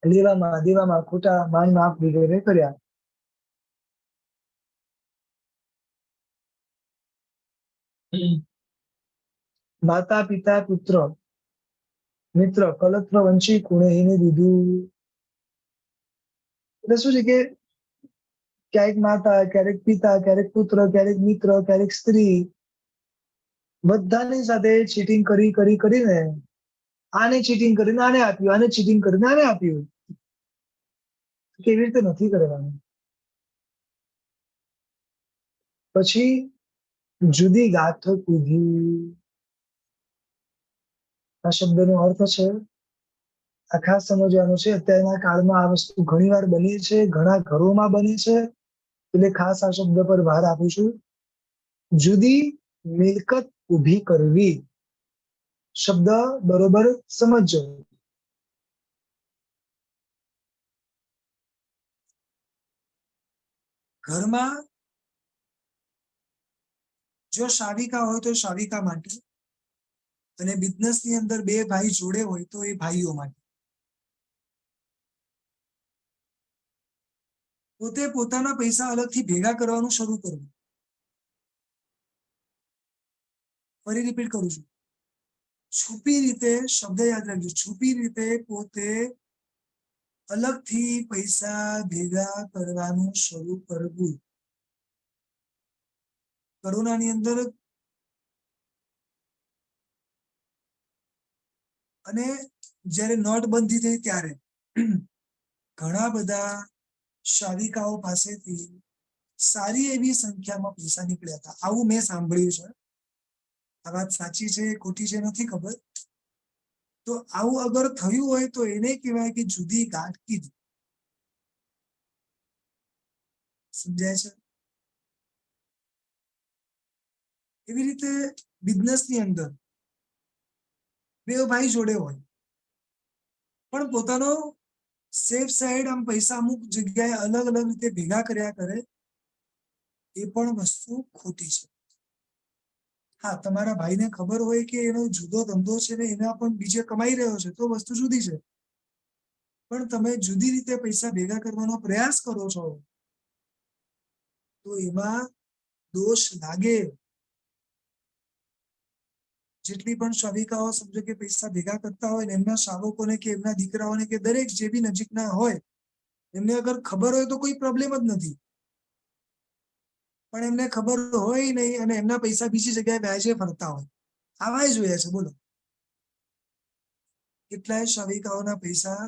લેવામાં દેવામાં ખોટા માન માપ વગેરે કર્યા. માતા પિતા પુત્ર મિત્ર કલત્ર વંશી કુણેહીને દીધું. એટલે શું છે કે ક્યારેક માતા, ક્યારેક પિતા, ક્યારેક પુત્ર, ક્યારેક મિત્ર, ક્યારેક સ્ત્રી, બધાની સાથે ચીટિંગ કરીને આને ચીટિંગ કરીને આને આપ્યું, આને ચીટિંગ કરીને આને આપ્યું. કેવી રીતે નથી કરવાનું. પછી જુદી ગાથો કીધી. આ શબ્દનો અર્થ છે, આ ખાસ સમજવાનું છે. અત્યારના કાળમાં આ વસ્તુ ઘણી વાર બની છે, ઘણા ઘરોમાં બની છે, એટલે ખાસ આ શબ્દ પર ભાર આપું છું. જુદી મિલકત ઊભી કરવી. શબ્દ બરોબર સમજજો. ઘરમાં જો શાવિકા હોય તો શાવિકા માટે, અને બિઝનેસની અંદર બે ભાઈ જોડે હોય તો એ ભાઈઓ માટે. પોતે પોતાના પૈસા અલગથી ભેગા કરવાનું શરૂ કરવું. ફરી રિપીટ કરું છું. છુપી રીતે, શબ્દ યાદ રાખજો, છુપી રીતે પોતે અલગથી પૈસા ભેગા કરવાનું શરૂ કરવું. કોરોનાની અંદર અને જ્યારે નોટબંધી થઈ ત્યારે ઘણા બધા શાવિકાઓ પાસેથી સારી એવી સંખ્યામાં પૈસા નીકળ્યા હતા. આવું મેં સાંભળ્યું છે. આ વાત સાચી છે ખોટી છે નથી ખબર. તો આવું અગર થયું હોય તો એને કહેવાય કે જુદી ગાંઠ કીધી. સમજાય છે? એવી રીતે બિઝનેસની અંદર બે ભાઈ જોડે હોય પણ પોતાનો સેફ સાઈડ આમ પૈસા અમુક જગ્યાએ અલગ અલગ રીતે ભેગા કર્યા કરે, એ પણ વસ્તુ ખોટી છે. હા, તમારા ભાઈને ખબર હોય કે એનો જુદો ધંધો છે ને એના પણ બીજે કમાઈ રહ્યો છે તો વસ્તુ જુદી છે. પણ તમે જુદી રીતે પૈસા ભેગા કરવાનો પ્રયાસ કરો છો તો એમાં દોષ લાગે. જેટલી પણ શ્રમિકાઓ સમજો કે પૈસા ભેગા કરતા હોય ને એમના શાવકોને કે એમના દીકરાઓને કે દરેક જે બી નજીકના હોય એમને અગર ખબર હોય તો કોઈ પ્રોબ્લેમ જ નથી. પણ એમને ખબર હોય નહીં અને એમના પૈસા બીજી જગ્યાએ વ્યાજે ફરતા હોય. આવા જોયા છે. બોલો, કેટલાય શ્રમિકાઓના પૈસા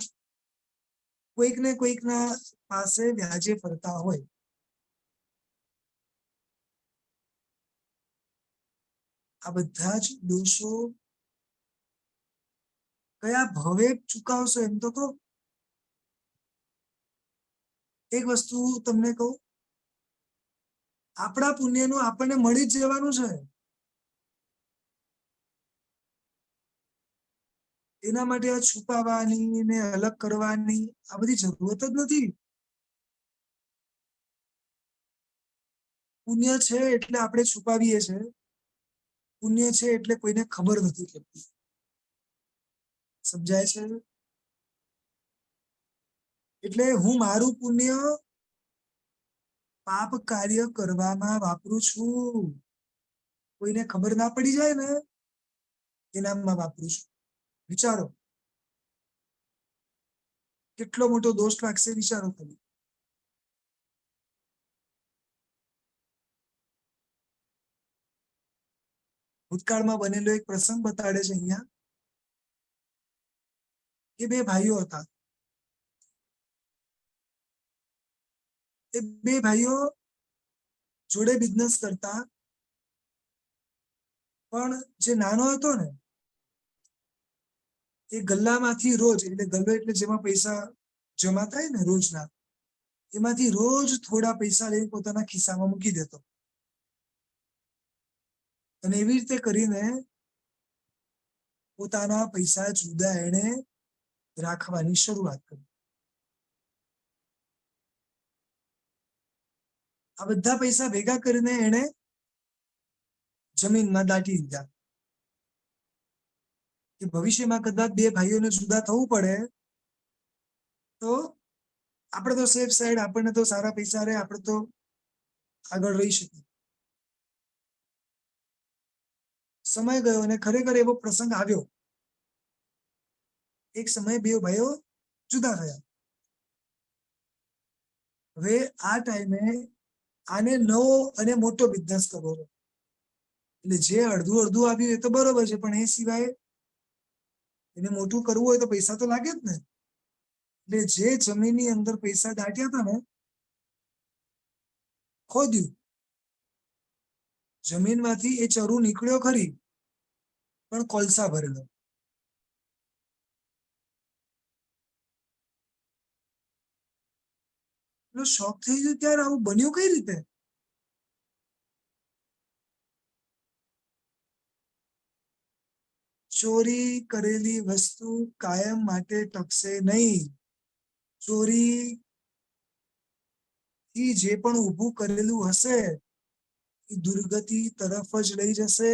કોઈક ને કોઈકના પાસે વ્યાજે ફરતા હોય. આ બધા જ દોષો કયા ભાવે ચૂકવશો એમ તો કહો. એક વસ્તુ તમને કહું, આપણા પુણ્યનું આપણને મળી જ જવાનું છે. એના માટે આ છુપાવવાની ને અલગ કરવાની આ બધી જરૂરત જ નથી. પુણ્ય છે એટલે આપણે છુપાવીએ છીએ. પુણ્ય છે એટલે કોઈને ખબર નથી પડતી. સમજાય છે? એટલે હું મારું પુણ્ય પાપ કાર્ય કરવામાં વાપરું છું. કોઈને ખબર ના પડી જાય ને એનામાં વાપરું છું. વિચારો કેટલો મોટો દોષ લાગશે. વિચારો ખાલી. ભૂતકાળમાં બનેલો એક પ્રસંગ બતાડે છે અહીંયા કે બે ભાઈઓ હતા. એ બે ભાઈઓ જોડે બિઝનેસ કરતા, પણ જે નાનો હતો ને એ ગલ્લામાંથી રોજ, એટલે ગલ્લો એટલે જેમાં પૈસા જમા થાય ને રોજના, એમાંથી રોજ થોડા પૈસા લઈને પોતાના ખિસ્સામાં મૂકી દેતો. અને એવી રીતે કરીને પોતાના પૈસા જુદા એણે રાખવાની શરૂઆત કરી. આ બધા પૈસા ભેગા કરીને એણે જમીનમાં દાટી દીધા કે ભવિષ્યમાં કદાચ બે ભાઈઓને જુદા થવું પડે તો આપણે તો સેફ સાઈડ, આપણને તો સારા પૈસા રહે, આપણે તો આગળ રહી શકીએ. સમય ગયો અને ખરેખર એવો પ્રસંગ આવ્યો. એક સમયે બે ભાઈઓ જુદા થયા. હવે આ ટાઈમે આને નવો અને મોટો બિઝનેસ કરવો હતો. એટલે જે અડધું અડધું આવ્યું એ તો બરોબર છે, પણ એ સિવાય એને મોટું કરવું હોય તો પૈસા તો લાગે જ ને. એટલે જે જમીનની અંદર પૈસા દાટ્યા હતા ને, ખોદ્યું. જમીનમાંથી એ ચરુ નીકળ્યો ખરી, પણ કોલસા ભરેલો. એટલો શોખ થઈ ગયો ત્યારે આવું બન્યું કઈ રીતે? ચોરી કરેલી વસ્તુ કાયમ માટે ટકશે નહીં. ચોરી થી જે પણ ઊભું કરેલું હશે એ દુર્ગતિ તરફ જ લઈ જશે.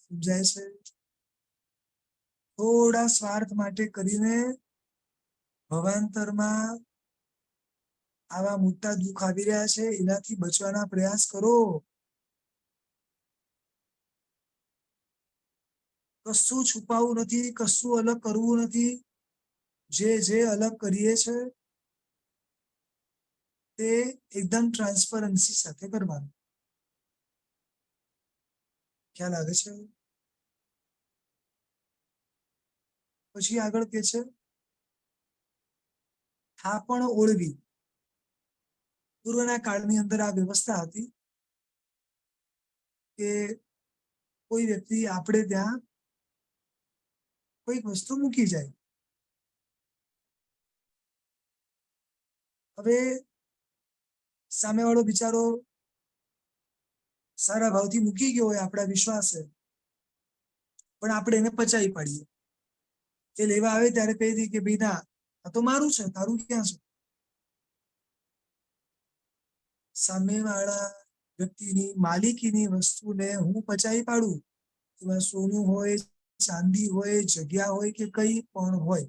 સમજાય છે? થોડા સ્વાર્થ માટે કરીને ભવાંતરમાં આવા મોટા દુઃખ આવી રહ્યા છે, એનાથી બચવાના પ્રયાસ કરો. કશું છુપાવવું નથી, કશું અલગ કરવું નથી. જે અલગ કરીએ છે તે એકદમ ટ્રાન્સપરન્સી સાથે કરવાનું. ખ્યાલ આવે છે? પછી આગળ કે છે થાપણ ઓળવી. પૂર્વના કાળની અંદર આ વ્યવસ્થા હતી કે કોઈ વ્યક્તિ આપણે ત્યાં કોઈક વસ્તુ મૂકી જાય. હવે સામેવાળો બિચારો સારા ભાવથી મૂકી ગયો હોય આપણા વિશ્વાસે, પણ આપણે એને પચાવી પાડીએ. એ લેવા આવે ત્યારે કહી દઈએ કે ભાઈ ના, આ તો મારું છે, તારું ક્યાં છે? સામેવાળા વ્યક્તિની માલિકીની વસ્તુને હું પચાવી પાડું, એમાં સોનું હોય, ચાંદી હોય, જગ્યા હોય કે કઈ પણ હોય.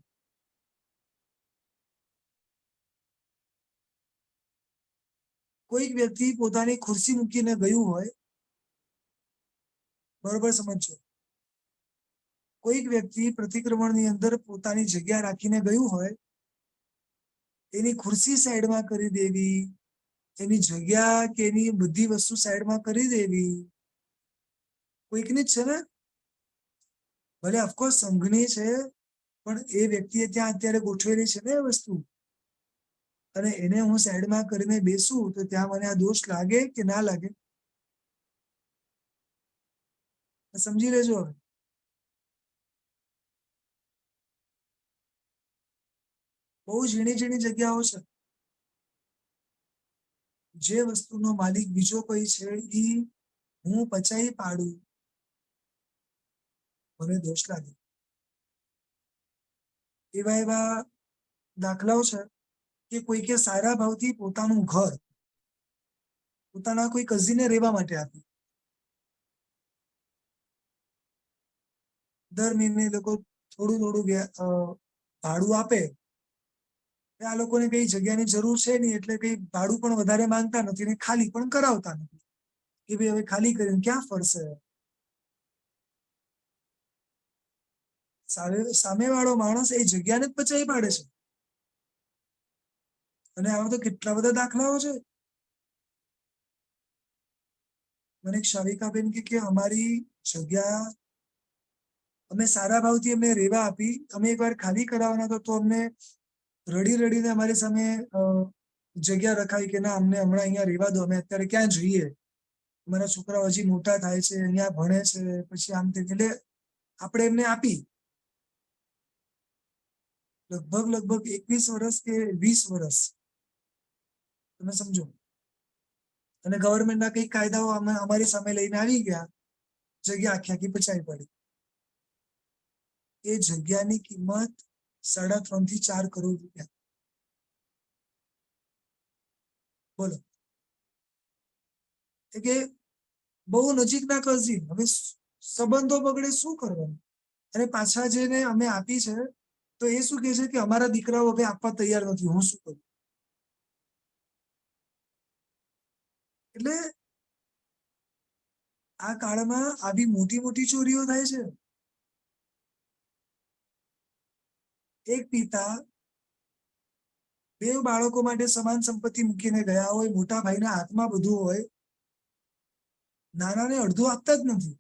કોઈક વ્યક્તિ પોતાની ખુરશી મૂકીને ગયું હોય, બરોબર સમજો. કોઈક વ્યક્તિ પ્રતિક્રમણની અંદર પોતાની જગ્યા રાખીને ગયું હોય, એની ખુરશી સાઈડમાં કરી દેવી, એની જગ્યા કે એની બધી વસ્તુ સાઈડમાં કરી દેવી કોઈકની જ છે ને. ભલે ઓફકોર્સ સંઘની છે, પણ એ વ્યક્તિએ ત્યાં અત્યારે ગોઠવેલી છે ને એ વસ્તુ, અને એને હું સાઈડમાં કરીને બેસું તો ત્યાં મને આ દોષ લાગે કે ના લાગે? સમજી લેજો. હવે બહુ ઝીણી ઝીણી જગ્યાઓ છે. જે વસ્તુનો માલિક બીજો કોઈ છે એ હું પચાવી પાડું, મને દોષ લાગે. એવા એવા દાખલાઓ છે કે કોઈકે સારા ભાવથી પોતાનું ઘર પોતાના કોઈ કઝિને રહેવા માટે આપ્યું. દર મહિને લોકો થોડું થોડું ભાડું આપે. આ લોકોને કઈ જગ્યાની જરૂર છે નહીં, એટલે કઈ ભાડું પણ વધારે માંગતા નથી ને ખાલી પણ કરાવતા નથી કે ભાઈ હવે ખાલી કરીને ક્યાં ફરશે. સામેવાળો માણસ એ જગ્યાને જ પચાવી પાડે છે. અને આવા તો કેટલા બધા દાખલાઓ છે. મને એક શાવિકાબેન કે અમારી જગ્યા અમે સારા ભાવથી અમને રેવા આપી, અમે એકવાર ખાલી કરાવવાના તો અમને રડી રડીને અમારી સામે જગ્યા રખાવી કે ના, અમને હમણાં અહીંયા રહેવા દો, અમે અત્યારે ક્યાં જોઈએ, અમારા છોકરાઓ હજી મોટા થાય છે, અહીંયા ભણે છે, પછી આમ તેમ. એટલે આપણે એમને આપી. લગભગ 21 વર્ષ કે 20 વર્ષ, તમે સમજો. અને ગવર્મેન્ટના કઈ કાયદાઓ અમારી સામે લઈને આવી ગયા, જગ્યા આખી આખી પચાવી પડી. એ જગ્યાની કિંમત 3.5 થી 4 કરોડ રૂપિયા. બોલો. કે બહુ નજીકના કઝિન, હવે સંબંધો બગડે, શું કરવાનું? અને પાછા જેને અમે આપી છે તો એ શું કહે છે કે અમારા દીકરાઓ હવે આપવા તૈયાર નથી, હું શું કરું? એટલે આ કાળમાં આવી મોટી મોટી ચોરીઓ થાય છે. એક પિતા 2 બાળકો માટે સમાન સંપત્તિ મૂકીને ગયા હોય, મોટા ભાઈના હાથમાં બધું હોય, નાનાને અડધું આપતા જ નથી.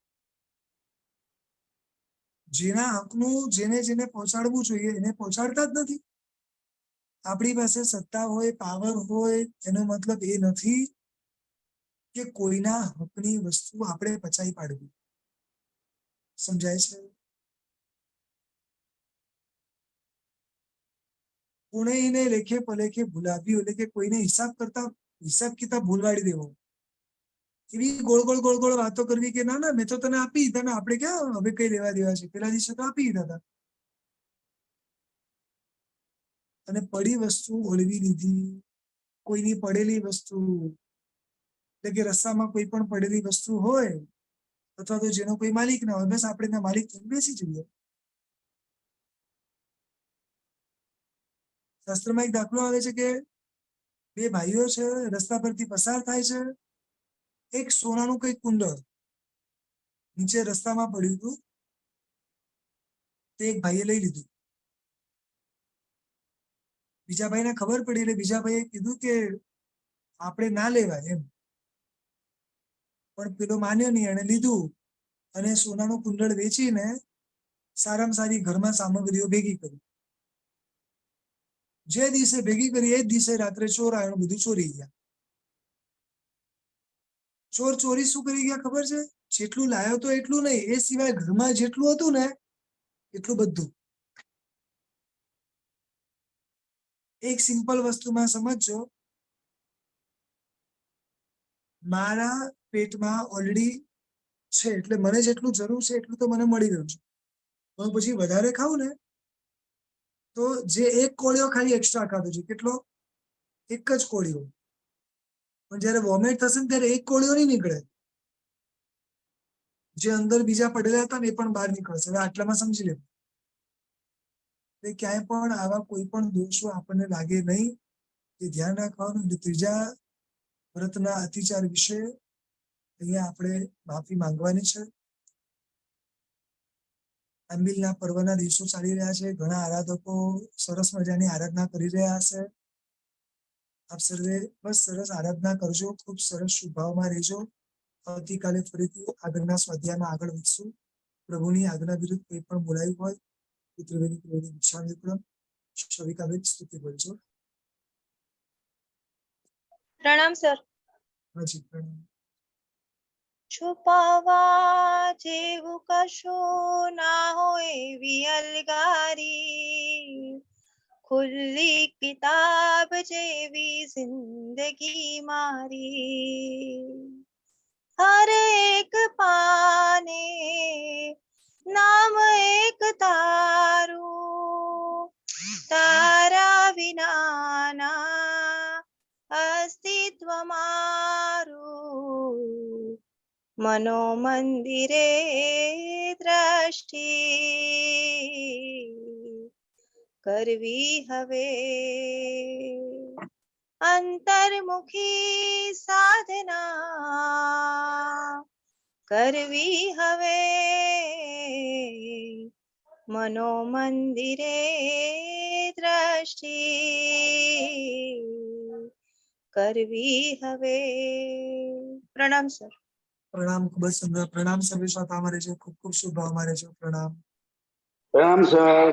જેના હકનું જેને જેને પહોંચાડવું જોઈએ એને પહોંચાડતા જ નથી. આપણી પાસે સત્તા હોય, પાવર હોય, એનો મતલબ એ નથી કે કોઈના હકની વસ્તુ આપણે પચાવી પાડવી. સમજાય છે? પુણેઈને લેખે પલેખે ભૂલાવ્યું, એટલે કે કોઈને હિસાબ કિતાબ ભૂલવાડી દેવો. એવી ગોળ ગોળ ગોળ ગોળ વાતો કરવી કે ના ના, મેં તો તને આપી દીધા ને, આપણે ક્યાં હવે કઈ લેવા દેવા છે, પેલા દિવસે તો આપી દીધા હતા. અને પડી વસ્તુ ઓળવી લીધી. કોઈની પડેલી વસ્તુ, એટલે કે રસ્તામાં કોઈ પણ પડેલી વસ્તુ હોય, અથવા તો જેનો કોઈ માલિક ના હોય, બસ આપણે એના માલિક બેસી જઈએ. શાસ્ત્રમાં એક દાખલો આવે છે કે 2 ભાઈઓ છે, રસ્તા પરથી પસાર થાય છે. એક સોનાનું કઈ કુંડળ નીચે રસ્તામાં પડ્યું હતું, તે એક ભાઈએ લઈ લીધું. બીજા ભાઈને ખબર પડી એટલે બીજા ભાઈએ કીધું કે આપણે ના લેવાય એમ. પણ પેલો માન્યો નહીં, એને લીધું અને સોનાનું કુંડળ વેચીને સારામાં સારી ઘરમાં સામગ્રીઓ ભેગી કરી. જે દિવસે ભેગી કરી એ જ દિવસે રાત્રે ચોર આવ્યો, બધું ચોરી ગયા. ચોર ચોરી શું કરી ગયા ખબર છે? જેટલું લાયો તો એટલું નહીં, એ સિવાય ઘરમાં જેટલું હતું ને એટલું બધું. એક સિમ્પલ વસ્તુમાં સમજજો, મારા પેટમાં ઓલરેડી છે એટલે મને જેટલું જરૂર છે એટલું તો મને મળી રહ્યું છે. પણ પછી વધારે ખાવું ને તો જે એક કોળિયો ખાલી એક્સ્ટ્રા ખાધો છે. કેટલો? એક જ કોળિયો. પણ જયારે વોમિટ થશે ને ત્યારે એક કોળિયો નહીં નીકળે, જે અંદર બીજા પડેલા હતા ને એ પણ બહાર નીકળશે. હવે આટલામાં સમજી લેવું. એટલે ક્યાંય પણ આવા કોઈ પણ દોષો આપણને લાગે નહીં એ ધ્યાન રાખવાનું. એટલે ત્રીજા વ્રતના અતિચાર વિશે અહીંયા આપણે માફી માંગવાની છે. આંબિલના પર્વના દિવસો ચાલી રહ્યા છે. ઘણા આરાધકો સરસ મજાની આરાધના કરી રહ્યા હશે. આપ સર્વે બસ સરસ આરાધના કરજો, ખૂબ સરસ શુભ ભાવમાં રહેજો. આવતીકાલે ફરીથી આગળના સ્વાધ્યાયમાં આગળ વધશું. પ્રભુની આજ્ઞા વિરુદ્ધ કંઈ પણ બોલાયું હોય તો ત્રિવેદી ઈચ્છામિત્રમ શવિકાબેન સ્તુતિ બોલજો. પ્રણામ સર. હાજી પ્રણામ. છુપાવા જેવું કશું ના હોય એવી અલગારી, ખુલ્લી કિતાબ જેવી જિંદગી મારી. હર એક પાને નામ એક તારું, તારા વિનાના અસ્તિત્વ મારું. મનો મંદિરે દ્રષ્ટિ કરવી હવે, અંતર્મુખી સાધના કરવી હવે. મનો મંદિરે દ્રષ્ટિ કરવી હવે. પ્રણામ સર. પ્રણામ. ખૂબ જ સુંદર. પ્રણામ સર્વે શ્રોતામાં રહેજો. ખૂબ ખૂબ શુભ ભાવમાં રહેજો. પ્રણામ. પ્રણામ સર.